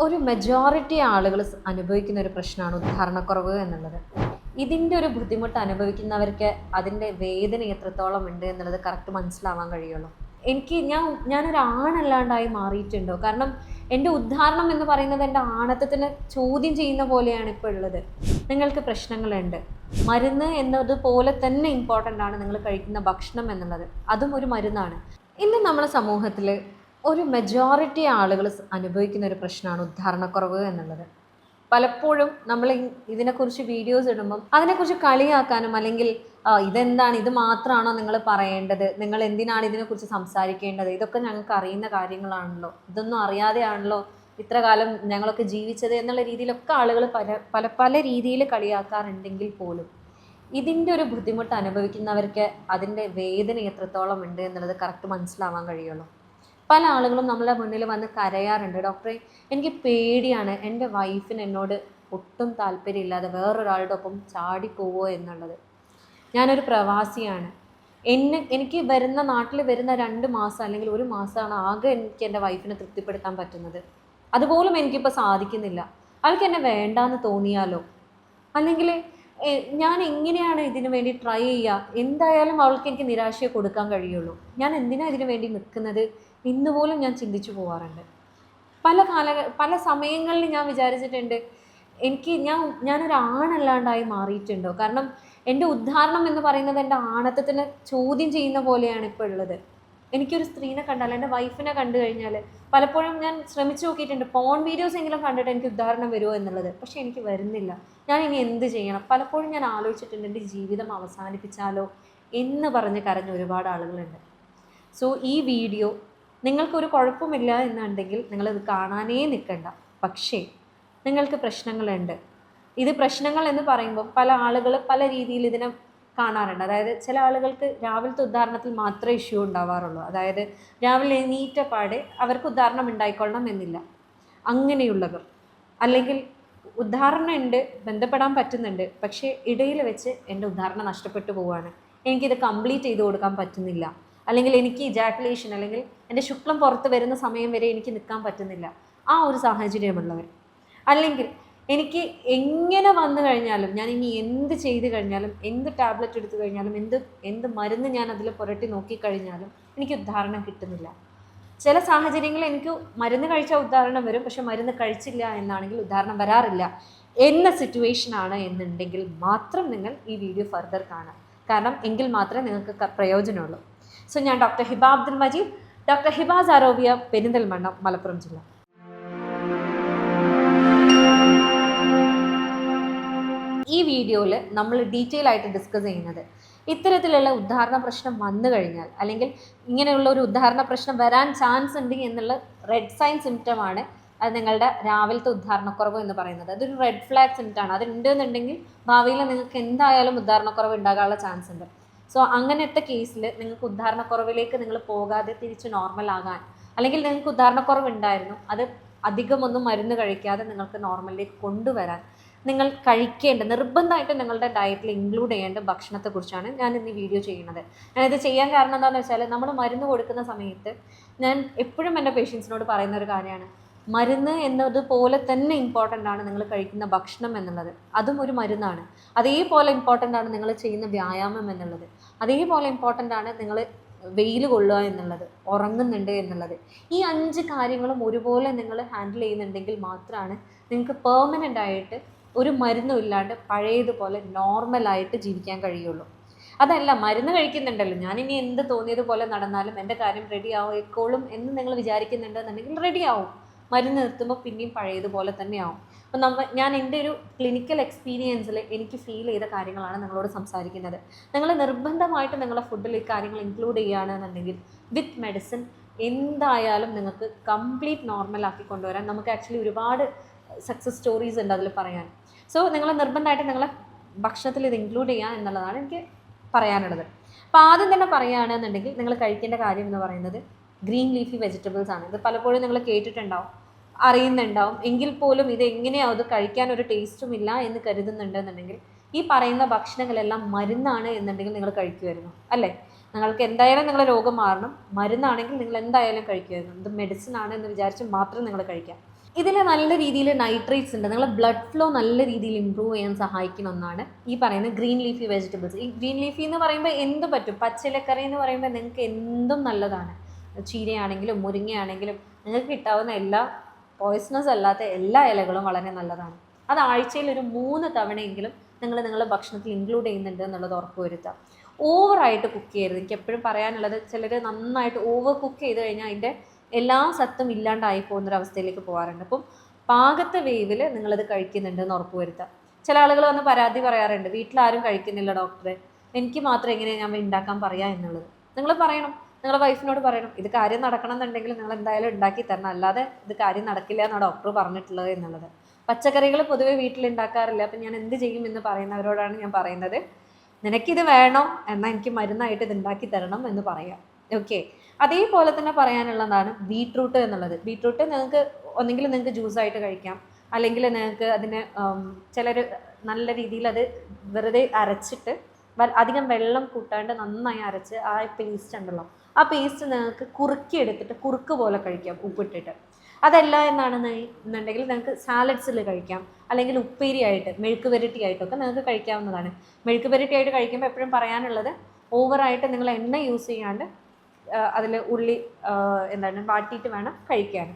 ഒരു മെജോറിറ്റി ആളുകൾ അനുഭവിക്കുന്ന ഒരു പ്രശ്നമാണ് ഉദ്ധാരണക്കുറവ് എന്നുള്ളത്. ഇതിൻ്റെ ഒരു ബുദ്ധിമുട്ട് അനുഭവിക്കുന്നവർക്ക് അതിൻ്റെ വേദന എത്രത്തോളം ഉണ്ട് എന്നുള്ളത് കറക്റ്റ് മനസ്സിലാവാൻ കഴിയുള്ളൂ. ഞാനൊരു ആണല്ലാണ്ടായി മാറിയിട്ടുണ്ടോ? കാരണം എൻ്റെ ഉദ്ധാരണം എന്ന് പറയുന്നത് എൻ്റെ ആണത്തത്തിന് ചോദ്യം ചെയ്യുന്ന പോലെയാണ് ഇപ്പോൾ ഉള്ളത്. നിങ്ങൾക്ക് പ്രശ്നങ്ങളുണ്ട്, മരുന്ന് എന്നതുപോലെ തന്നെ ഇമ്പോർട്ടൻ്റ് ആണ് നിങ്ങൾ കഴിക്കുന്ന ഭക്ഷണം എന്നുള്ളത്. അതും ഒരു മരുന്നാണ്. ഇന്ന് നമ്മുടെ സമൂഹത്തിൽ ഒരു മെജോറിറ്റി ആളുകൾ അനുഭവിക്കുന്ന ഒരു പ്രശ്നമാണ് ഉദ്ധാരണക്കുറവ് എന്നുള്ളത്. പലപ്പോഴും നമ്മൾ ഇതിനെക്കുറിച്ച് വീഡിയോസ് ഇടുമ്പം അതിനെക്കുറിച്ച് കളിയാക്കാനും അല്ലെങ്കിൽ ഇതെന്താണ്, ഇത് മാത്രമാണോ നിങ്ങൾ പറയേണ്ടത്, നിങ്ങൾ എന്തിനാണ് ഇതിനെക്കുറിച്ച് സംസാരിക്കേണ്ടത്, ഇതൊക്കെ ഞങ്ങൾക്ക് അറിയുന്ന കാര്യങ്ങളാണല്ലോ, ഇതൊന്നും അറിയാതെയാണല്ലോ ഇത്ര കാലം ഞങ്ങളൊക്കെ ജീവിച്ചത് എന്നുള്ള രീതിയിലൊക്കെ ആളുകൾ പല രീതിയിൽ കളിയാക്കാറുണ്ടെങ്കിൽ പോലും ഇതിൻ്റെ ഒരു ബുദ്ധിമുട്ട് അനുഭവിക്കുന്നവർക്ക് അതിൻ്റെ വേദന എത്രത്തോളം ഉണ്ട് എന്നുള്ളത് കറക്റ്റ് മനസ്സിലാവാൻ കഴിയുള്ളൂ. പല ആളുകളും നമ്മളെ മുന്നിൽ വന്ന് കരയാറുണ്ട്, ഡോക്ടറെ എനിക്ക് പേടിയാണ്, എൻ്റെ വൈഫിന് എന്നോട് ഒട്ടും താല്പര്യമില്ലാതെ വേറൊരാളുടെ ഒപ്പം ചാടിപ്പോവോ എന്നുള്ളത്. ഞാനൊരു പ്രവാസിയാണ്, എനിക്ക് നാട്ടിൽ വരുന്ന 2 മാസം അല്ലെങ്കിൽ 1 മാസമാണ് ആകെ എനിക്ക് എൻ്റെ വൈഫിനെ തൃപ്തിപ്പെടുത്താൻ പറ്റുന്നത്. അതുപോലും എനിക്കിപ്പോൾ സാധിക്കുന്നില്ല. അവൾക്ക് എന്നെ വേണ്ടാന്ന് തോന്നിയാലോ, അല്ലെങ്കിൽ ഞാൻ എങ്ങനെയാണ് ഇതിനു വേണ്ടി ട്രൈ ചെയ്യുക? എന്തായാലും അവൾക്ക് എനിക്ക് നിരാശയെ കൊടുക്കാൻ കഴിയുള്ളൂ. ഞാൻ എന്തിനാണ് ഇതിനു വേണ്ടി നിൽക്കുന്നത് ഇന്നുപോലും ഞാൻ ചിന്തിച്ചു പോകാറുണ്ട്. പല സമയങ്ങളിൽ ഞാൻ വിചാരിച്ചിട്ടുണ്ട്, ഞാനൊരു ആണല്ലാണ്ടായി മാറിയിട്ടുണ്ടോ? കാരണം എൻ്റെ ഉദ്ധാരണം എന്ന് പറയുന്നത് എൻ്റെ ആണത്തത്തിന് ചോദ്യം ചെയ്യുന്ന പോലെയാണ് ഇപ്പോൾ ഉള്ളത്. എനിക്കൊരു സ്ത്രീനെ കണ്ടാൽ, എൻ്റെ വൈഫിനെ കണ്ടു കഴിഞ്ഞാൽ പലപ്പോഴും ഞാൻ ശ്രമിച്ചു നോക്കിയിട്ടുണ്ട്, പോൺ വീഡിയോസ് എങ്കിലും കണ്ടിട്ട് എനിക്ക് ഉദ്ധാരണം വരുമോ എന്നുള്ളത്. പക്ഷേ എനിക്ക് വരുന്നില്ല. ഞാൻ ഇനി എന്ത് ചെയ്യണം? പലപ്പോഴും ഞാൻ ആലോചിച്ചിട്ടുണ്ട്, എൻ്റെ ജീവിതം അവസാനിപ്പിച്ചാലോ എന്ന് പറഞ്ഞ് കരഞ്ഞ ഒരുപാട് ആളുകളുണ്ട്. സോ ഈ വീഡിയോ നിങ്ങൾക്കൊരു കുഴപ്പമില്ല എന്നുണ്ടെങ്കിൽ നിങ്ങളിത് കാണാനേ നിൽക്കണ്ട. പക്ഷേ നിങ്ങൾക്ക് പ്രശ്നങ്ങളുണ്ട്. ഇത് പ്രശ്നങ്ങൾ എന്ന് പറയുമ്പോൾ പല ആളുകൾ പല രീതിയിൽ ഇതിനെ കാണാറുണ്ട്. അതായത് ചില ആളുകൾക്ക് രാവിലത്തെ ഉദ്ധാരണത്തിൽ മാത്രമേ ഇഷ്യൂ ഉണ്ടാവാറുള്ളൂ. അതായത് രാവിലെ എണീറ്റപാടെ അവർക്ക് ഉദ്ധാരണം ഉണ്ടായിക്കൊള്ളണം എന്നില്ല. അങ്ങനെയുള്ളവർ, അല്ലെങ്കിൽ ഉദ്ധാരണം ഉണ്ട്, ബന്ധപ്പെടാൻ പറ്റുന്നുണ്ട്, പക്ഷേ ഇടയിൽ വെച്ച് എൻ്റെ ഉദ്ധാരണം നഷ്ടപ്പെട്ടു പോവുകയാണ്, എനിക്കിത് കംപ്ലീറ്റ് ചെയ്ത് കൊടുക്കാൻ പറ്റുന്നില്ല, അല്ലെങ്കിൽ എനിക്ക് ഇജാക്കുലേഷൻ അല്ലെങ്കിൽ എൻ്റെ ശുക്ലം പുറത്ത് വരുന്ന സമയം വരെ എനിക്ക് നിൽക്കാൻ പറ്റുന്നില്ല, ആ ഒരു സാഹചര്യമുള്ളവർ, അല്ലെങ്കിൽ എനിക്ക് എങ്ങനെ വന്നു കഴിഞ്ഞാലും, ഞാൻ ഇനി എന്ത് ചെയ്ത് കഴിഞ്ഞാലും, എന്ത് ടാബ്ലറ്റ് എടുത്തു കഴിഞ്ഞാലും, എന്ത് മരുന്ന് ഞാൻ അതിൽ പുരട്ടി നോക്കിക്കഴിഞ്ഞാലും എനിക്ക് ഉദ്ധാരണം കിട്ടുന്നില്ല. ചില സാഹചര്യങ്ങളിൽ എനിക്ക് മരുന്ന് കഴിച്ചാൽ ഉദ്ധാരണം വരും, പക്ഷെ മരുന്ന് കഴിച്ചില്ല എന്നാണെങ്കിൽ ഉദ്ധാരണം വരാറില്ല എന്ന സിറ്റുവേഷനാണ് എന്നുണ്ടെങ്കിൽ മാത്രം നിങ്ങൾ ഈ വീഡിയോ ഫർദർ കാണാം. കാരണം എങ്കിൽ മാത്രമേ നിങ്ങൾക്ക് പ്രയോജനമുള്ളൂ. സോ ഞാൻ ഡോക്ടർ ഹിബ അബ്ദുൽ മജീദ്, ഡോക്ടർ ഹിബ സാരോവിയ, പെരിന്തൽമണ്ണ, മലപ്പുറം ജില്ല. ഈ വീഡിയോയിൽ നമ്മൾ ഡീറ്റെയിൽ ആയിട്ട് ഡിസ്കസ് ചെയ്യുന്നത് ഇത്തരത്തിലുള്ള ഉദ്ധാരണ പ്രശ്നം വന്നു കഴിഞ്ഞാൽ, അല്ലെങ്കിൽ ഇങ്ങനെയുള്ള ഒരു ഉദ്ധാരണ പ്രശ്നം വരാൻ ചാൻസ് ഉണ്ട് എന്നുള്ള റെഡ് സൈൻ സിംറ്റമാണ് അത് നിങ്ങളുടെ രാവിലത്തെ ഉദ്ധാരണക്കുറവ് എന്ന് പറയുന്നത്. അതൊരു റെഡ് ഫ്ലാഗ് സിംറ്റമാണ്. അതുണ്ടെന്നുണ്ടെങ്കിൽ ഭാവിയിൽ നിങ്ങൾക്ക് എന്തായാലും ഉദ്ധാരണക്കുറവ് ഉണ്ടാകാനുള്ള ചാൻസ് ഉണ്ട്. സോ അങ്ങനത്തെ കേസിൽ നിങ്ങൾക്ക് ഉദ്ധാരണക്കുറവിലേക്ക് നിങ്ങൾ പോകാതെ തിരിച്ച് നോർമൽ ആകാൻ, അല്ലെങ്കിൽ നിങ്ങൾക്ക് ഉദ്ധാരണക്കുറവ് ഉണ്ടായിരുന്നു, അത് അധികമൊന്നും മരുന്ന് കഴിക്കാതെ നിങ്ങൾക്ക് നോർമലിലേക്ക് കൊണ്ടുവരാൻ നിങ്ങൾ നിർബന്ധമായിട്ട് നിങ്ങളുടെ ഡയറ്റിൽ ഇൻക്ലൂഡ് ചെയ്യേണ്ട ഭക്ഷണത്തെക്കുറിച്ചാണ് ഞാൻ ഇന്ന് വീഡിയോ ചെയ്യുന്നത്. ഞാനിത് ചെയ്യാൻ കാരണം എന്താണെന്ന് വെച്ചാൽ, നമ്മൾ മരുന്ന് കൊടുക്കുന്ന സമയത്ത് ഞാൻ എപ്പോഴും എൻ്റെ പേഷ്യൻസിനോട് പറയുന്ന ഒരു കാര്യമാണ്, മരുന്ന് എന്നതുപോലെ തന്നെ ഇമ്പോർട്ടൻ്റ് ആണ് നിങ്ങൾ കഴിക്കുന്ന ഭക്ഷണം എന്നുള്ളത്. അതും ഒരു മരുന്നാണ്. അതേപോലെ ഇമ്പോർട്ടൻ്റ് ആണ് നിങ്ങൾ ചെയ്യുന്ന വ്യായാമം എന്നുള്ളത്. അതേപോലെ ഇമ്പോർട്ടൻ്റ് ആണ് നിങ്ങൾ വെയിൽ കൊള്ളുക എന്നുള്ളത്, ഉറങ്ങുന്നുണ്ട് എന്നുള്ളത്. ഈ 5 കാര്യങ്ങളും ഒരുപോലെ നിങ്ങൾ ഹാൻഡിൽ ചെയ്യുന്നുണ്ടെങ്കിൽ മാത്രമാണ് നിങ്ങൾക്ക് പെർമനൻ്റ് ആയിട്ട് ഒരു മരുന്നും ഇല്ലാണ്ട് പഴയതുപോലെ നോർമലായിട്ട് ജീവിക്കാൻ കഴിയുള്ളൂ. അതല്ല, മരുന്ന് കഴിക്കുന്നുണ്ടല്ലോ, ഞാനിനി എന്ത് തോന്നിയതുപോലെ നടന്നാലും എൻ്റെ കാര്യം റെഡി ആവുകയുള്ളൂ എന്ന് നിങ്ങൾ വിചാരിക്കുന്നുണ്ടെന്നുണ്ടെങ്കിൽ റെഡി ആവും. മരുന്ന് നിർത്തുമ്പോൾ പിന്നെയും പഴയതുപോലെ തന്നെയാവും. അപ്പോൾ ഞാൻ എൻ്റെ ഒരു ക്ലിനിക്കൽ എക്സ്പീരിയൻസിൽ എനിക്ക് ഫീൽ ചെയ്ത കാര്യങ്ങളാണ് നിങ്ങളോട് സംസാരിക്കുന്നത്. നിങ്ങൾ നിർബന്ധമായിട്ട് നിങ്ങളുടെ ഫുഡിൽ ഈ കാര്യങ്ങൾ ഇൻക്ലൂഡ് ചെയ്യുകയാണെന്നുണ്ടെങ്കിൽ വിത്ത് മെഡിസിൻ എന്തായാലും നിങ്ങൾക്ക് കംപ്ലീറ്റ് നോർമലാക്കി കൊണ്ടുവരാൻ നമുക്ക് ആക്ച്വലി ഒരുപാട് സക്സസ് സ്റ്റോറീസ് ഉണ്ട് അതിൽ പറയാൻ. സോ നിങ്ങൾ നിർബന്ധമായിട്ട് നിങ്ങളെ ഭക്ഷണത്തിൽ ഇത് ഇൻക്ലൂഡ് ചെയ്യുക എന്നുള്ളതാണ് എനിക്ക് പറയാനുള്ളത്. അപ്പോൾ ആദ്യം തന്നെ പറയുകയാണെന്നുണ്ടെങ്കിൽ നിങ്ങൾ കഴിക്കേണ്ട കാര്യം എന്ന് പറയുന്നത് ഗ്രീൻ ലീഫി വെജിറ്റബിൾസ് ആണ്. ഇത് പലപ്പോഴും നിങ്ങൾ കേട്ടിട്ടുണ്ടാവും, അറിയുന്നുണ്ടാവും. എങ്കിൽ പോലും ഇത് എങ്ങനെയാണ് അത് കഴിക്കാൻ ഒരു ടേസ്റ്റും ഇല്ല എന്ന് കരുതുന്നുണ്ടെന്നുണ്ടെങ്കിൽ ഈ പറയുന്ന ഭക്ഷണങ്ങളെല്ലാം മരുന്നാണ് എന്നുണ്ടെങ്കിൽ നിങ്ങൾ കഴിക്കുമായിരുന്നു അല്ലേ? നിങ്ങൾക്ക് എന്തായാലും നിങ്ങളുടെ രോഗം മാറണം, മരുന്നാണെങ്കിൽ നിങ്ങൾ എന്തായാലും കഴിക്കുമായിരുന്നു. ഇത് മെഡിസിൻ ആണ് എന്ന് വിചാരിച്ച് മാത്രം നിങ്ങൾ കഴിക്കാം. ഇതിൽ നല്ല രീതിയിൽ നൈട്രേറ്റ്സ് ഉണ്ട്. നിങ്ങളുടെ ബ്ലഡ് ഫ്ലോ നല്ല രീതിയിൽ ഇമ്പ്രൂവ് ചെയ്യാൻ സഹായിക്കുന്ന ഒന്നാണ് ഈ പറയുന്ന ഗ്രീൻ ലീഫി വെജിറ്റബിൾസ്. ഈ ഗ്രീൻ ലീഫി എന്ന് പറയുമ്പോൾ എന്ത് പറ്റും, പച്ചിലക്കറി എന്ന് പറയുമ്പോൾ നിങ്ങൾക്ക് എന്തും നല്ലതാണ്. ചീരയാണെങ്കിലും മുരിങ്ങയാണെങ്കിലും നിങ്ങൾക്ക് കിട്ടാവുന്ന എല്ലാ പോയ്സണസ് അല്ലാത്ത എല്ലാ ഇലകളും വളരെ നല്ലതാണ്. അത് ആഴ്ചയിൽ ഒരു 3 തവണയെങ്കിലും നിങ്ങൾ നിങ്ങളുടെ ഭക്ഷണത്തിൽ ഇൻക്ലൂഡ് ചെയ്യുന്നുണ്ട് എന്നുള്ളത് ഉറപ്പുവരുത്തുക. ഓവറായിട്ട് കുക്ക് ചെയ്യരുത്. എനിക്ക് എപ്പോഴും പറയാനുള്ളത്, ചിലർ നന്നായിട്ട് ഓവർ കുക്ക് ചെയ്ത് കഴിഞ്ഞാൽ അതിൻ്റെ എല്ലാ സത്തും ഇല്ലാണ്ടായി പോകുന്നൊരവസ്ഥയിലേക്ക് പോകാറുണ്ട്. അപ്പം പാകത്തെ വേവിൽ നിങ്ങളത് കഴിക്കുന്നുണ്ടെന്ന് ഉറപ്പുവരുത്തുക. ചില ആളുകൾ വന്ന് പരാതി പറയാറുണ്ട്, വീട്ടിലാരും കഴിക്കുന്നില്ല ഡോക്ടറെ, എനിക്ക് മാത്രം എങ്ങനെയാണ് ഞാൻ ഉണ്ടാക്കാൻ പറയാം എന്നുള്ളത്. നിങ്ങൾ പറയണം, നിങ്ങളുടെ വൈഫിനോട് പറയണം, ഇത് കാര്യം നടക്കണം എന്നുണ്ടെങ്കിൽ നിങ്ങൾ എന്തായാലും ഉണ്ടാക്കി തരണം, അല്ലാതെ ഇത് കാര്യം നടക്കില്ല എന്നാണ് ഡോക്ടർ പറഞ്ഞിട്ടുള്ളത് എന്നുള്ളത്. പച്ചക്കറികൾ പൊതുവെ വീട്ടിൽ ഉണ്ടാക്കാറില്ല, അപ്പം ഞാൻ എന്ത് ചെയ്യും എന്ന് പറയുന്നവരോടാണ് ഞാൻ പറയുന്നത്, നിനക്കിത് വേണോ എന്നാൽ എനിക്ക് മരുന്നായിട്ട് ഇത് ഉണ്ടാക്കി തരണം എന്ന് പറയാം. ഓക്കെ. അതേപോലെ തന്നെ പറയാനുള്ളതാണ് ബീട്രൂട്ട് എന്നുള്ളത്. ബീട്രൂട്ട് നിങ്ങൾക്ക് ഒന്നെങ്കിൽ നിങ്ങൾക്ക് ജ്യൂസായിട്ട് കഴിക്കാം, അല്ലെങ്കിൽ നിങ്ങൾക്ക് അതിനെ ചിലർ നല്ല രീതിയിൽ അത് വെറുതെ അരച്ചിട്ട് അധികം വെള്ളം കൂട്ടാണ്ട് നന്നായി അരച്ച് ആ പേസ്റ്റ് ഉണ്ടല്ലോ, ആ പേസ്റ്റ് നിങ്ങൾക്ക് കുറുക്കിയെടുത്തിട്ട് കുറുക്ക് പോലെ കഴിക്കാം ഉപ്പിട്ടിട്ട്. അതല്ല എന്നുണ്ടെങ്കിൽ നിങ്ങൾക്ക് സാലഡ്സിൽ കഴിക്കാം, അല്ലെങ്കിൽ ഉപ്പേരി ആയിട്ട് മെഴുക്ക് പുരട്ടി ആയിട്ടൊക്കെ നിങ്ങൾക്ക് കഴിക്കാവുന്നതാണ്. മെഴുക്ക് പുരട്ടി ആയിട്ട് കഴിക്കുമ്പോൾ എപ്പോഴും പറയാനുള്ളത്, ഓവറായിട്ട് നിങ്ങൾ എണ്ണ യൂസ് ചെയ്യാണ്ട് അതിൽ ഉള്ളി വാട്ടിയിട്ട് വേണം കഴിക്കാൻ.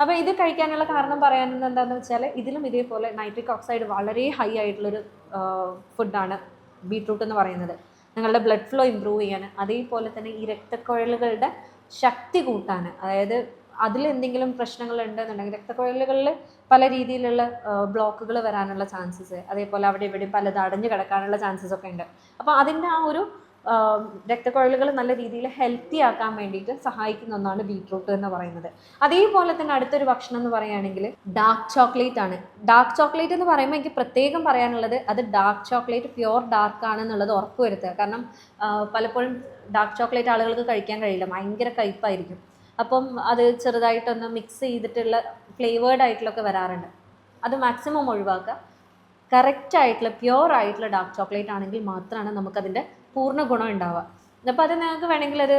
അപ്പോൾ ഇത് കഴിക്കാനുള്ള കാരണം പറയാനുള്ളത് എന്താണെന്ന് വെച്ചാൽ, ഇതിലും ഇതേപോലെ നൈട്രിക് ഓക്സൈഡ് വളരെ ഹൈ ആയിട്ടുള്ളൊരു ഫുഡാണ് ബീട്രൂട്ട് എന്ന് പറയുന്നത്. നിങ്ങളുടെ ബ്ലഡ് ഫ്ലോ ഇമ്പ്രൂവ് ചെയ്യാൻ, അതേപോലെ തന്നെ ഈ രക്തക്കുഴലുകളുടെ ശക്തി കൂട്ടാൻ, അതായത് അതിലെന്തെങ്കിലും പ്രശ്നങ്ങൾ ഉണ്ടെന്നുണ്ടെങ്കിൽ രക്തക്കുഴലുകളിൽ പല രീതിയിലുള്ള ബ്ലോക്കുകൾ വരാനുള്ള ചാൻസസ്, അതേപോലെ അവിടെ ഇവിടെ പലത് അടഞ്ഞു കിടക്കാനുള്ള ചാൻസസ് ഒക്കെ ഉണ്ട്. അപ്പോൾ അതിൻ്റെ ആ ഒരു രക്തക്കുഴലുകൾ നല്ല രീതിയിൽ ഹെൽത്തി ആക്കാൻ വേണ്ടിയിട്ട് സഹായിക്കുന്ന ഒന്നാണ് ബീട്രൂട്ട് എന്ന് പറയുന്നത്. അതേപോലെ തന്നെ അടുത്തൊരു ഭക്ഷണം എന്ന് പറയുകയാണെങ്കിൽ ഡാർക്ക് ചോക്ലേറ്റ് ആണ്. ഡാർക്ക് ചോക്ലേറ്റ് എന്ന് പറയുമ്പോൾ എനിക്ക് പ്രത്യേകം പറയാനുള്ളത്, അത് ഡാർക്ക് ചോക്ലേറ്റ് പ്യുവർ ഡാർക്ക് ആണെന്നുള്ളത് ഉറപ്പുവരുത്തുക. കാരണം പലപ്പോഴും ഡാർക്ക് ചോക്ലേറ്റ് ആളുകൾക്ക് കഴിക്കാൻ കഴിയില്ല, ഭയങ്കര കയ്പ്പായിരിക്കും. അപ്പം അത് ചെറുതായിട്ടൊന്ന് മിക്സ് ചെയ്തിട്ടുള്ള ഫ്ലേവേർഡ് ആയിട്ടുള്ളൊക്കെ വരാറുണ്ട്. അത് മാക്സിമം ഒഴിവാക്കുക. കറക്റ്റ് ആയിട്ടുള്ള പ്യുവർ ആയിട്ടുള്ള ഡാർക്ക് ചോക്ലേറ്റ് ആണെങ്കിൽ മാത്രമാണ് നമുക്കതിൻ്റെ പൂർണ്ണ ഗുണം ഉണ്ടാവുക. അപ്പോൾ അത് നിങ്ങൾക്ക് വേണമെങ്കിൽ അത്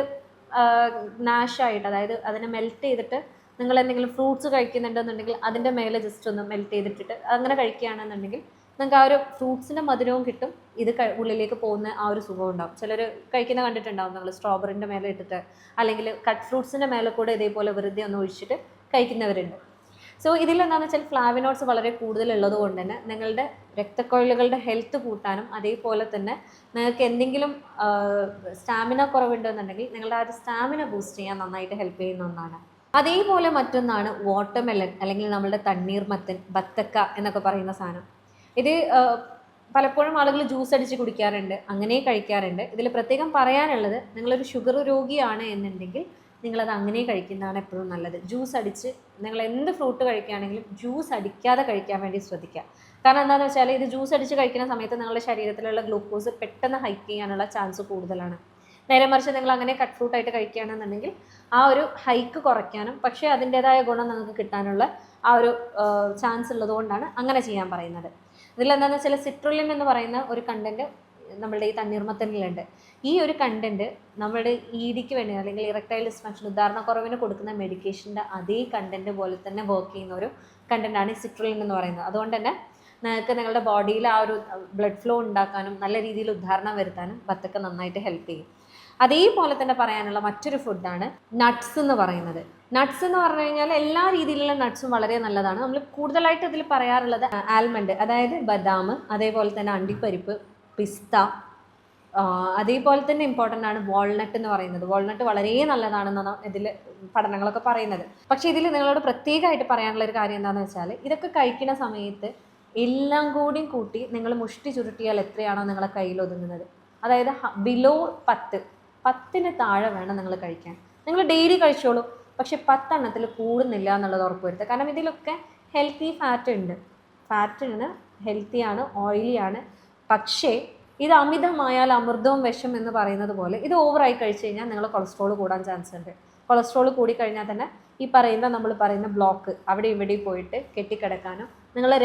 നാഷായിട്ട്, അതായത് അതിനെ മെൽറ്റ് ചെയ്തിട്ട് നിങ്ങൾ എന്തെങ്കിലും ഫ്രൂട്ട്സ് കഴിക്കുന്നുണ്ടെന്നുണ്ടെങ്കിൽ അതിൻ്റെ മേലെ ജസ്റ്റ് ഒന്ന് മെൽറ്റ് ചെയ്തിട്ടിട്ട് അങ്ങനെ കഴിക്കുകയാണെന്നുണ്ടെങ്കിൽ നിങ്ങൾക്ക് ആ ഒരു ഫ്രൂട്ട്സിൻ്റെ മധുരവും കിട്ടും, ഇത് ഉള്ളിലേക്ക് പോകുന്ന ആ ഒരു സുഖം ഉണ്ടാവും. ചിലർ കഴിക്കുന്ന കണ്ടിട്ടുണ്ടാവും, നിങ്ങൾ സ്ട്രോബെറിൻ്റെ മേലെ ഇട്ടിട്ട് അല്ലെങ്കിൽ കട്ട് ഫ്രൂട്ട്സിൻ്റെ മേലെ കൂടെ ഇതേപോലെ വെറുതെ ഒന്ന് ഒഴിച്ചിട്ട് കഴിക്കുന്നവരുണ്ട്. സോ ഇതിലെന്താണെന്ന് വെച്ചാൽ ഫ്ലാവിനോട്സ് വളരെ കൂടുതലുള്ളത് കൊണ്ട് തന്നെ നിങ്ങളുടെ രക്തക്കുഴലുകളുടെ ഹെൽത്ത് കൂട്ടാനും, അതേപോലെ തന്നെ നിങ്ങൾക്ക് എന്തെങ്കിലും സ്റ്റാമിന കുറവുണ്ടെന്നുണ്ടെങ്കിൽ നിങ്ങളുടെ ആ ഒരു സ്റ്റാമിന ബൂസ്റ്റ് ചെയ്യാൻ നന്നായിട്ട് ഹെൽപ്പ് ചെയ്യുന്ന ഒന്നാണ്. അതേപോലെ മറ്റൊന്നാണ് വാട്ടർമെലൺ, അല്ലെങ്കിൽ നമ്മളുടെ തണ്ണീർമത്തൻ, ബത്തക്ക എന്നൊക്കെ പറയുന്ന സാധനം. ഇത് പലപ്പോഴും ആളുകൾ ജ്യൂസ് അടിച്ച് കുടിക്കാറുണ്ട്, അങ്ങനെ കഴിക്കാറുണ്ട്. ഇതിൽ പ്രത്യേകം പറയാനുള്ളത്, നിങ്ങളൊരു ഷുഗർ രോഗിയാണ് എന്നുണ്ടെങ്കിൽ നിങ്ങളത് അങ്ങനെ കഴിക്കുന്നതാണ് എപ്പോഴും നല്ലത്. ജ്യൂസ് അടിച്ച് നിങ്ങൾ എന്ത് ഫ്രൂട്ട് കഴിക്കുകയാണെങ്കിലും ജ്യൂസ് അടിക്കാതെ കഴിക്കാൻ വേണ്ടി ശ്രദ്ധിക്കുക. കാരണം എന്താണെന്ന് വെച്ചാൽ ഇത് ജ്യൂസ് അടിച്ച് കഴിക്കുന്ന സമയത്ത് നിങ്ങളുടെ ശരീരത്തിലുള്ള ഗ്ലൂക്കോസ് പെട്ടെന്ന് ഹൈക്ക് ചെയ്യാനുള്ള ചാൻസ് കൂടുതലാണ്. നേരെ മറിച്ച് നിങ്ങൾ അങ്ങനെ കട്ട് ഫ്രൂട്ടായിട്ട് കഴിക്കുകയാണെന്നുണ്ടെങ്കിൽ ആ ഒരു ഹൈക്ക് കുറയ്ക്കാനും പക്ഷേ അതിൻ്റേതായ ഗുണം നിങ്ങൾക്ക് കിട്ടാനുള്ള ആ ഒരു ചാൻസ് ഉള്ളതുകൊണ്ടാണ് അങ്ങനെ ചെയ്യാൻ പറയുന്നത്. ഇതിലെന്താണെന്ന് വെച്ചാൽ സിട്രുലിൻ എന്ന് പറയുന്ന ഒരു കണ്ടൻറ്റ് നമ്മളുടെ ഈ തണ്ണീർമത്തനിലുണ്ട്. ഈ ഒരു കണ്ടൻറ്റ് നമ്മുടെ ഇഡിക്ക് വേണ്ടി, അല്ലെങ്കിൽ ഇറക്ടൈൽ ഡിസ്ഫങ്ഷൻ, ഉദാഹരണക്കുറവിന് കൊടുക്കുന്ന മെഡിക്കേഷൻ്റെ അതേ കണ്ടൻറ്റ് പോലെ തന്നെ വർക്ക് ചെയ്യുന്ന ഒരു കണ്ടൻറ്റാണ് ഈ സിട്രുലിൻ എന്ന് പറയുന്നത്. അതുകൊണ്ട് തന്നെ നിങ്ങൾക്ക് നിങ്ങളുടെ ബോഡിയിൽ ആ ഒരു ബ്ലഡ് ഫ്ലോ ഉണ്ടാക്കാനും നല്ല രീതിയിൽ ഉദ്ധാരണം വരുത്താനും ബത്തക്ക നന്നായിട്ട് ഹെൽപ്പ് ചെയ്യും. അതേപോലെ തന്നെ പറയാനുള്ള മറ്റൊരു ഫുഡാണ് നട്ട്സ് എന്ന് പറയുന്നത്. നട്ട്സ് എന്ന് പറഞ്ഞു കഴിഞ്ഞാൽ എല്ലാ രീതിയിലുള്ള നട്ട്സും വളരെ നല്ലതാണ്. നമ്മൾ കൂടുതലായിട്ട് ഇതിൽ പറയാറുള്ളത് ആൽമണ്ട്, അതായത് ബദാം, അതേപോലെ തന്നെ അണ്ടിപ്പരിപ്പ്, പിസ്ത, അതേപോലെ തന്നെ ഇമ്പോർട്ടൻ്റ് ആണ് വാൾനട്ട് എന്ന് പറയുന്നത്. വാൾനട്ട് വളരെ നല്ലതാണെന്നാണ് ഇതിൽ പഠനങ്ങളൊക്കെ പറയുന്നത്. പക്ഷേ ഇതിൽ നിങ്ങളോട് പ്രത്യേകമായിട്ട് പറയാനുള്ള ഒരു കാര്യം എന്താണെന്ന് വെച്ചാൽ, ഇതൊക്കെ കഴിക്കുന്ന സമയത്ത് എല്ലാം കൂടിയും കൂട്ടി നിങ്ങൾ മുഷ്ടി ചുരുട്ടിയാൽ എത്രയാണോ നിങ്ങളെ കയ്യിൽ ഒതുങ്ങുന്നത്, അതായത് ബിലോ 10 താഴെ വേണം നിങ്ങൾ കഴിക്കാൻ. നിങ്ങൾ ഡെയിലി കഴിച്ചോളൂ, പക്ഷെ 10 എണ്ണത്തിൽ കൂടുന്നില്ല എന്നുള്ളത് ഉറപ്പുവരുത്തുക. കാരണം ഇതിലൊക്കെ ഹെൽത്തി ഫാറ്റ് ഉണ്ട്. ഫാറ്റിന് ഹെൽത്തിയാണ്, ഓയിലിയാണ്. പക്ഷേ ഇത് അമിതമായാൽ അമൃതവും വിഷം എന്ന് പറയുന്നത് പോലെ ഇത് ഓവറായി കഴിച്ചു കഴിഞ്ഞാൽ നിങ്ങൾ കൊളസ്ട്രോൾ കൂടാൻ ചാൻസ് ഉണ്ട്. കൊളസ്ട്രോൾ കൂടിക്കഴിഞ്ഞാൽ തന്നെ ഈ നമ്മൾ പറയുന്ന ബ്ലോക്ക് അവിടെ ഇവിടെ പോയിട്ട് കെട്ടിക്കിടക്കാനും നിങ്ങളെ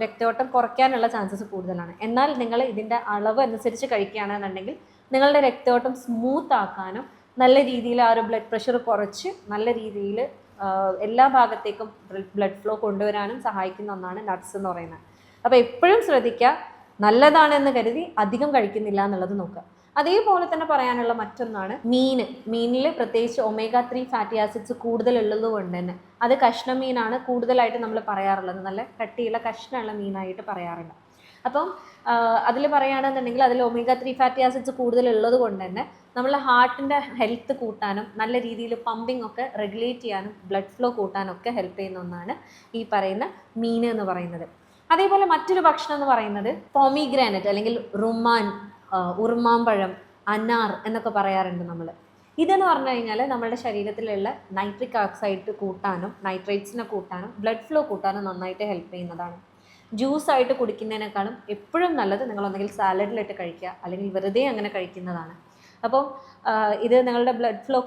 രക്തയോട്ടം കുറയ്ക്കാനുള്ള ചാൻസസ് കൂടുതലാണ്. എന്നാൽ നിങ്ങൾ ഇതിൻ്റെ അളവ് അനുസരിച്ച് കഴിക്കുകയാണെന്നുണ്ടെങ്കിൽ നിങ്ങളുടെ രക്തയോട്ടം സ്മൂത്ത് ആക്കാനും നല്ല രീതിയിൽ ആ ഒരു ബ്ലഡ് പ്രഷർ കുറച്ച് നല്ല രീതിയിൽ എല്ലാ ഭാഗത്തേക്കും ബ്ലഡ് ഫ്ലോ കൊണ്ടുവരാനും സഹായിക്കുന്ന ഒന്നാണ് നട്ട്സ് എന്ന് പറയുന്നത്. അപ്പോൾ എപ്പോഴും ശ്രദ്ധിക്കുക, നല്ലതാണെന്ന് കരുതി അധികം കഴിക്കുന്നില്ല എന്നുള്ളത് നോക്കുക. അതേപോലെ തന്നെ പറയാനുള്ള മറ്റൊന്നാണ് മീനിൽ പ്രത്യേകിച്ച് omega-3 ഫാറ്റി ആസിഡ്സ് കൂടുതലുള്ളത് കൊണ്ട് തന്നെ അത് കഷ്ണമീനാണ് കൂടുതലായിട്ട് നമ്മൾ പറയാറുള്ളത്, നല്ല കട്ടിയുള്ള കഷ്ണമുള്ള മീനായിട്ട് പറയാറുണ്ട്. അപ്പം അതിൽ പറയുകയാണെന്നുണ്ടെങ്കിൽ അതിൽ omega-3 ഫാറ്റി ആസിഡ്സ് കൂടുതലുള്ളത് കൊണ്ട് തന്നെ നമ്മളെ ഹാർട്ടിൻ്റെ ഹെൽത്ത് കൂട്ടാനും നല്ല രീതിയിൽ പമ്പിംഗ് ഒക്കെ റെഗുലേറ്റ് ചെയ്യാനും ബ്ലഡ് ഫ്ലോ കൂട്ടാനും ഒക്കെ ഹെൽപ്പ് ചെയ്യുന്ന ഒന്നാണ് ഈ പറയുന്ന മീൻ എന്ന് പറയുന്നത്. അതേപോലെ മറ്റൊരു ഭക്ഷണം എന്ന് പറയുന്നത് പോമിഗ്രാനറ്റ് അല്ലെങ്കിൽ റുമാൻ, ഉറുമാമ്പഴം, അനാർ എന്നൊക്കെ പറയാറുണ്ട് നമ്മൾ. ഇതെന്ന് പറഞ്ഞു കഴിഞ്ഞാൽ നമ്മുടെ ശരീരത്തിലുള്ള നൈട്രിക് ഓക്സൈഡ് കൂട്ടാനും നൈട്രേറ്റ്സിനെ കൂട്ടാനും ബ്ലഡ് ഫ്ലോ കൂട്ടാനും നന്നായിട്ട് ഹെൽപ്പ് ചെയ്യുന്നതാണ്. ജ്യൂസായിട്ട് കുടിക്കുന്നതിനേക്കാളും എപ്പോഴും നല്ലത് നിങ്ങളൊന്നെങ്കിൽ സാലഡിലിട്ട് കഴിക്കുക അല്ലെങ്കിൽ വെറുതെ അങ്ങനെ കഴിക്കുന്നതാണ്. അപ്പം ഇത് നിങ്ങളുടെ ബ്ലഡ് ഫ്ലോ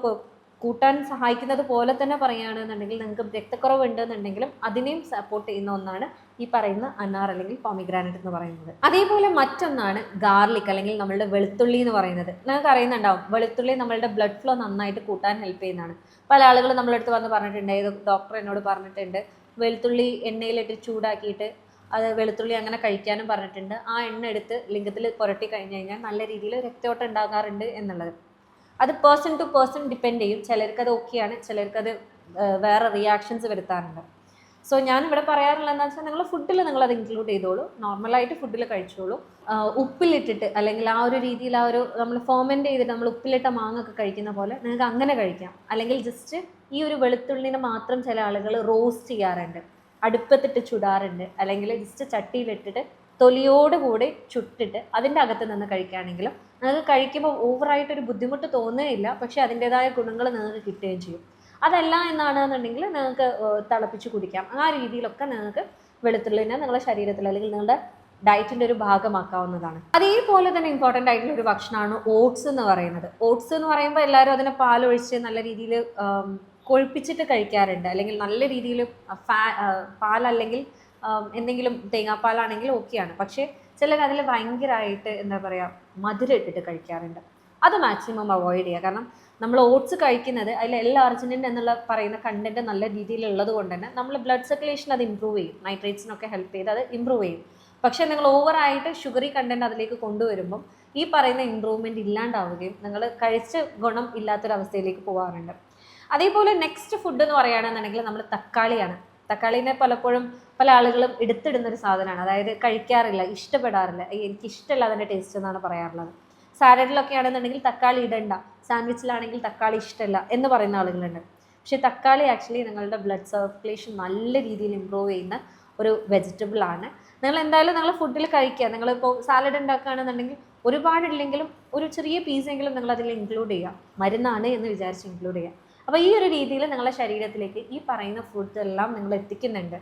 കൂട്ടാൻ സഹായിക്കുന്നത് പോലെ തന്നെ പറയുകയാണെന്നുണ്ടെങ്കിൽ നിങ്ങൾക്ക് രക്തക്കുറവ് ഉണ്ടെന്നുണ്ടെങ്കിലും അതിനെയും സപ്പോർട്ട് ചെയ്യുന്ന ഒന്നാണ് ഈ പറയുന്ന അനാർ അല്ലെങ്കിൽ പോമിഗ്രാനറ്റ് എന്ന് പറയുന്നത്. അതേപോലെ മറ്റൊന്നാണ് ഗാർലിക് അല്ലെങ്കിൽ നമ്മളുടെ വെളുത്തുള്ളി എന്ന് പറയുന്നത്. നിങ്ങൾക്ക് അറിയുന്നുണ്ടാവും, വെളുത്തുള്ളി നമ്മളുടെ ബ്ലഡ് ഫ്ലോ നന്നായിട്ട് കൂട്ടാൻ ഹെൽപ്പ് ചെയ്യുന്നതാണ്. പല ആളുകൾ നമ്മളടുത്ത് വന്ന് പറഞ്ഞിട്ടുണ്ട്, ഏത് ഡോക്ടർ എന്നോട് പറഞ്ഞിട്ടുണ്ട്, വെളുത്തുള്ളി എണ്ണയിലിട്ട് ചൂടാക്കിയിട്ട് അത് വെളുത്തുള്ളി അങ്ങനെ കഴിക്കാനും പറഞ്ഞിട്ടുണ്ട്. ആ എണ്ണ എടുത്ത് ലിംഗത്തിൽ പുരട്ടി കഴിഞ്ഞ് കഴിഞ്ഞാൽ നല്ല രീതിയിൽ രക്തയോട്ടം ഉണ്ടാകാറുണ്ട് എന്നുള്ളത്. അത് പേഴ്സൺ ടു പേഴ്സൺ ഡിപ്പെൻഡ് ചെയ്യും. ചിലർക്കത് ഓക്കെയാണ്, ചിലർക്കത് വേറെ റിയാക്ഷൻസ് വരുത്താറുണ്ട്. സോ ഞാനിവിടെ പറയാറുള്ളത് എന്താണെന്ന് വെച്ചാൽ നിങ്ങൾ ഫുഡിൽ നിങ്ങളത് ഇൻക്ലൂഡ് ചെയ്തോളൂ, നോർമലായിട്ട് ഫുഡിൽ കഴിച്ചോളൂ. ഉപ്പിലിട്ടിട്ട് അല്ലെങ്കിൽ ആ ഒരു രീതിയിൽ ആ ഒരു നമ്മൾ ഫെർമെൻറ്റ് ചെയ്തിട്ട് നമ്മൾ ഉപ്പിലിട്ട മാങ്ങ ഒക്കെ കഴിക്കുന്ന പോലെ നിങ്ങൾക്ക് അങ്ങനെ കഴിക്കാം. അല്ലെങ്കിൽ ജസ്റ്റ് ഈ ഒരു വെളുത്തുള്ളിനെ മാത്രം ചില ആളുകൾ റോസ്റ്റ് ചെയ്യാറുണ്ട്, അടുപ്പത്തിട്ട് ചുടാറുണ്ട്, അല്ലെങ്കിൽ ജസ്റ്റ് ചട്ടിയിലിട്ടിട്ട് തൊലിയോടുകൂടി ചുട്ടിട്ട് അതിൻ്റെ അകത്ത് നിന്ന് കഴിക്കുകയാണെങ്കിലും നിങ്ങൾക്ക് കഴിക്കുമ്പോൾ ഓവറായിട്ടൊരു ബുദ്ധിമുട്ട് തോന്നുകയില്ല, പക്ഷേ അതിൻ്റെതായ ഗുണങ്ങൾ നിങ്ങൾക്ക് കിട്ടുകയും ചെയ്യും. അതല്ല എന്നാണെന്നുണ്ടെങ്കിൽ നിങ്ങൾക്ക് തിളപ്പിച്ച് കുടിക്കാം. ആ രീതിയിലൊക്കെ നിങ്ങൾക്ക് വെളുത്തുള്ളിനെ നിങ്ങളുടെ ശരീരത്തിൽ അല്ലെങ്കിൽ നിങ്ങളുടെ ഡയറ്റിൻ്റെ ഒരു ഭാഗമാക്കാവുന്നതാണ്. അതേപോലെ തന്നെ ഇമ്പോർട്ടൻ്റ് ആയിട്ടുള്ള ഒരു ഭക്ഷണമാണ് ഓട്സ് എന്ന് പറയുന്നത്. ഓട്സ് എന്ന് പറയുമ്പോൾ എല്ലാവരും അതിനെ പാലൊഴിച്ച് നല്ല രീതിയിൽ കൊഴുപ്പിച്ചിട്ട് കഴിക്കാറുണ്ട്, അല്ലെങ്കിൽ നല്ല രീതിയിൽ പാലല്ലെങ്കിൽ എന്തെങ്കിലും തേങ്ങാപ്പാലാണെങ്കിലും ഓക്കെയാണ്. പക്ഷേ ചിലർ അതിൽ ഭയങ്കരമായിട്ട് എന്താ പറയുക മധുരം ഇട്ടിട്ട് കഴിക്കാറുണ്ട്. അത് മാക്സിമം അവോയ്ഡ് ചെയ്യുക. കാരണം നമ്മൾ ഓട്സ് കഴിക്കുന്നത് അതിൽ L-arginine എന്നുള്ള പറയുന്ന കണ്ടൻറ്റ് നല്ല രീതിയിലുള്ളത് കൊണ്ട് തന്നെ നമ്മൾ ബ്ലഡ് സർക്കുലേഷൻ അത് ഇമ്പ്രൂവ് ചെയ്യും, നൈട്രേറ്റ്സിനൊക്കെ ഹെൽപ്പ് ചെയ്ത് അത് ഇമ്പ്രൂവ് ചെയ്യും. പക്ഷേ നിങ്ങൾ ഓവറായിട്ട് ഷുഗറി കണ്ടൻറ്റ് അതിലേക്ക് കൊണ്ടുവരുമ്പം ഈ പറയുന്ന ഇമ്പ്രൂവ്മെൻറ്റ് ഇല്ലാണ്ടാവുകയും നിങ്ങൾ കഴിച്ച ഗുണം ഇല്ലാത്തൊരവസ്ഥയിലേക്ക് പോകാറുണ്ട്. അതേപോലെ നെക്സ്റ്റ് ഫുഡ് എന്ന് പറയുകയാണെന്നുണ്ടെങ്കിൽ നമ്മൾ തക്കാളിയാണ്. തക്കാളീനെ പലപ്പോഴും പല ആളുകളും എടുത്തിടുന്നൊരു സാധനമാണ്, അതായത് കഴിക്കാറില്ല, ഇഷ്ടപ്പെടാറില്ല. എനിക്കിഷ്ടമല്ല അതിൻ്റെ ടേസ്റ്റ് എന്നാണ് പറയാറുള്ളത്. സാലഡിലൊക്കെ ആണെന്നുണ്ടെങ്കിൽ തക്കാളി ഇടണ്ട, സാൻഡ്വിച്ചിലാണെങ്കിൽ തക്കാളി ഇഷ്ടമല്ല എന്ന് പറയുന്ന ആളുകളുണ്ട്. പക്ഷേ തക്കാളി ആക്ച്വലി നിങ്ങളുടെ ബ്ലഡ് സർക്കുലേഷൻ നല്ല രീതിയിൽ ഇമ്പ്രൂവ് ചെയ്യുന്ന ഒരു വെജിറ്റബിൾ ആണ്. നിങ്ങൾ എന്തായാലും നിങ്ങൾ ഫുഡിൽ കഴിക്കുക. നിങ്ങളിപ്പോൾ സാലഡ് ഉണ്ടാക്കുകയാണെന്നുണ്ടെങ്കിൽ ഒരുപാടില്ലെങ്കിലും ഒരു ചെറിയ പീസെങ്കിലും നിങ്ങളതിൽ ഇൻക്ലൂഡ് ചെയ്യുക. മരുന്നാണ് എന്ന് വിചാരിച്ച് ഇൻക്ലൂഡ് ചെയ്യുക. അപ്പോൾ ഈ ഒരു രീതിയിൽ നിങ്ങളുടെ ശരീരത്തിലേക്ക് ഈ പറയുന്ന ഫുഡ് എല്ലാം നിങ്ങൾ എത്തിക്കുന്നുണ്ട്.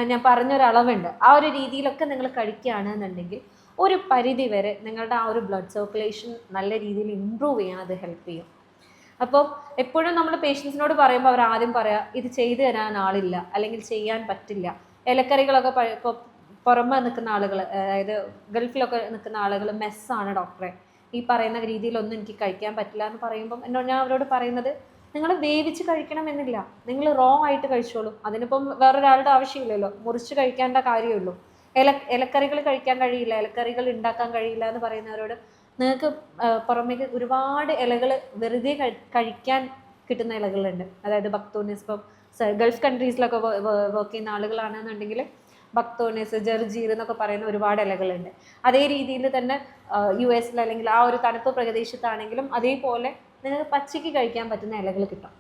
ഞാൻ പറഞ്ഞൊരളവുണ്ട്, ആ ഒരു രീതിയിലൊക്കെ നിങ്ങൾ കഴിക്കുകയാണെന്നുണ്ടെങ്കിൽ ഒരു പരിധി വരെ നിങ്ങളുടെ ആ ഒരു ബ്ലഡ് സർക്കുലേഷൻ നല്ല രീതിയിൽ ഇമ്പ്രൂവ് ചെയ്യാൻ അത് ഹെൽപ്പ് ചെയ്യും. അപ്പോൾ എപ്പോഴും നമ്മൾ പേഷ്യൻസിനോട് പറയുമ്പോൾ അവർ ആദ്യം പറയാം ഇത് ചെയ്തു തരാൻ ആളില്ല അല്ലെങ്കിൽ ചെയ്യാൻ പറ്റില്ല. ഇലക്കറികളൊക്കെ ഇപ്പോൾ പുറമെ നിൽക്കുന്ന ആളുകൾ, അതായത് ഗൾഫിലൊക്കെ നിൽക്കുന്ന ആളുകൾ മെസ്സാണ് ഡോക്ടറെ, ഈ പറയുന്ന രീതിയിലൊന്നും എനിക്ക് കഴിക്കാൻ പറ്റില്ല എന്ന് പറയുമ്പം ഞാൻ അവരോട് പറയുന്നത് നിങ്ങൾ വേവിച്ച് കഴിക്കണമെന്നില്ല, നിങ്ങൾ റോ ആയിട്ട് കഴിച്ചോളൂ. അതിനിപ്പം വേറൊരാളുടെ ആവശ്യമില്ലല്ലോ, മുറിച്ച് കഴിക്കേണ്ട കാര്യമുള്ളൂ. ഇലക്കറികൾ കഴിക്കാൻ കഴിയില്ല, ഇലക്കറികൾ ഉണ്ടാക്കാൻ കഴിയില്ല എന്ന് പറയുന്നവരോട് നിങ്ങൾക്ക് പുറമേക്ക് ഒരുപാട് ഇലകൾ വെറുതെ കഴിക്കാൻ കിട്ടുന്ന ഇലകളുണ്ട്. അതായത് ബക്തോണിസ്, ഇപ്പം ഗൾഫ് കൺട്രീസിലൊക്കെ വർക്ക് ചെയ്യുന്ന ആളുകളാണെന്നുണ്ടെങ്കിൽ ബക്തോണിസ്, ജർജീർ എന്നൊക്കെ പറയുന്ന ഒരുപാട് ഇലകളുണ്ട്. അതേ രീതിയിൽ തന്നെ US അല്ലെങ്കിൽ ആ ഒരു തണുപ്പ് പ്രദേശത്താണെങ്കിലും അതേപോലെ നിങ്ങൾക്ക് പച്ചയ്ക്ക് കഴിക്കാൻ പറ്റുന്ന ഇലകൾ കിട്ടും.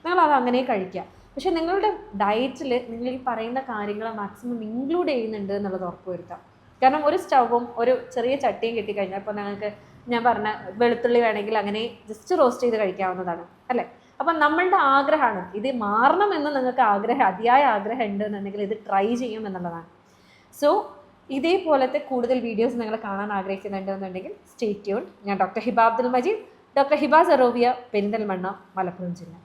നിങ്ങളത് അങ്ങനെ കഴിക്കുക. പക്ഷെ നിങ്ങളുടെ ഡയറ്റിൽ നിങ്ങൾ ഈ പറയുന്ന കാര്യങ്ങൾ മാക്സിമം ഇൻക്ലൂഡ് ചെയ്യുന്നുണ്ട് എന്നുള്ളത് ഉറപ്പുവരുത്താം. കാരണം ഒരു സ്റ്റൗവും ഒരു ചെറിയ ചട്ടിയും കിട്ടിക്കഴിഞ്ഞാൽ ഇപ്പോൾ നിങ്ങൾക്ക് ഞാൻ പറഞ്ഞ വെളുത്തുള്ളി വേണമെങ്കിൽ അങ്ങനെ ജസ്റ്റ് റോസ്റ്റ് ചെയ്ത് കഴിക്കാവുന്നതാണ് അല്ലേ. അപ്പം നമ്മളുടെ ആഗ്രഹമാണ് ഇത് മാറണമെന്ന് നിങ്ങൾക്ക് അതിയായ ആഗ്രഹം ഉണ്ട് എന്നുണ്ടെങ്കിൽ ഇത് ട്രൈ ചെയ്യും എന്നുള്ളതാണ്. സോ ഇതേപോലത്തെ കൂടുതൽ വീഡിയോസ് നിങ്ങൾ കാണാൻ ആഗ്രഹിക്കുന്നുണ്ടെന്നുണ്ടെങ്കിൽ സ്റ്റേ ട്യൂൺ. ഞാൻ ഡോക്ടർ ഹിബ അബ്ദുൽ മജീദ്, ഡോക്ടർ ഹിബ സറോവിയ, പെരിന്തൽമണ്ണ, മലപ്പുറം ജില്ല.